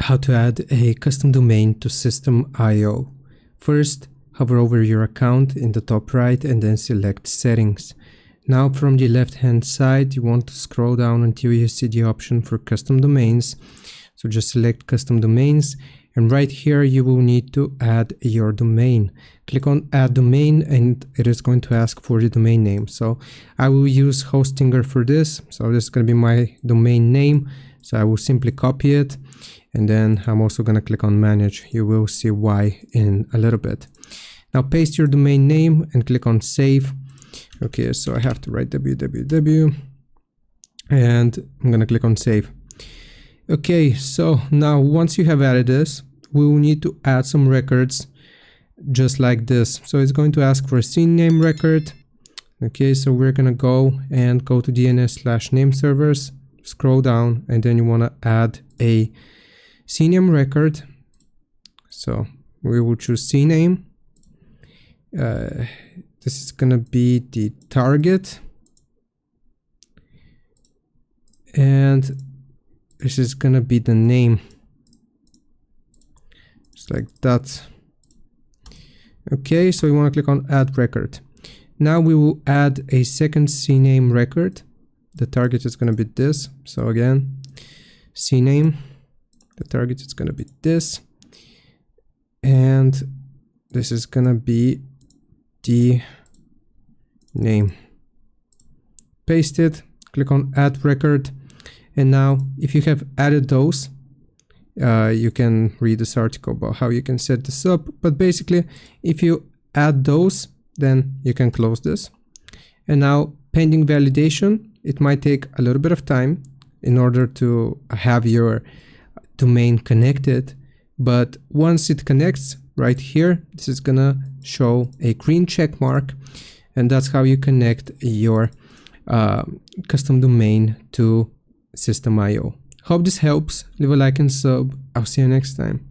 how to add a custom domain to System.io. First, hover over your account in the top right and then select Settings. Now from the left hand side, you want to scroll down until you see the option for custom domains. So just select custom domains, and right here you will need to add your domain. Click on add domain and it is going to ask for the domain name. So I will use Hostinger for this. So this is going to be my domain name. So I will simply copy it, and then I'm also going to click on manage. You will see why in a little bit. Now paste your domain name and click on save. Okay, so I have to write www and I'm going to click on save. Okay, so now once you have added this, we will need to add some records just like this. So it's going to ask for a scene name record. Okay, so we're going to go to DNS/name servers, scroll down, and then you want to add a CNAME record. So we will choose CNAME. This is going to be the target. And this is going to be the name. Just like that. Okay, so you want to click on add record. Now we will add a second CNAME record. The target is going to be this. So again, CNAME. The target is going to be this. And this is going to be the name. Paste it. Click on add record. And now if you have added those, you can read this article about how you can set this up. But basically, if you add those, then you can close this. And now pending validation, it might take a little bit of time in order to have your domain connected. But once it connects right here, this is gonna show a green check mark. And that's how you connect your custom domain to System.io. Hope this helps. Leave a like and sub. I'll see you next time.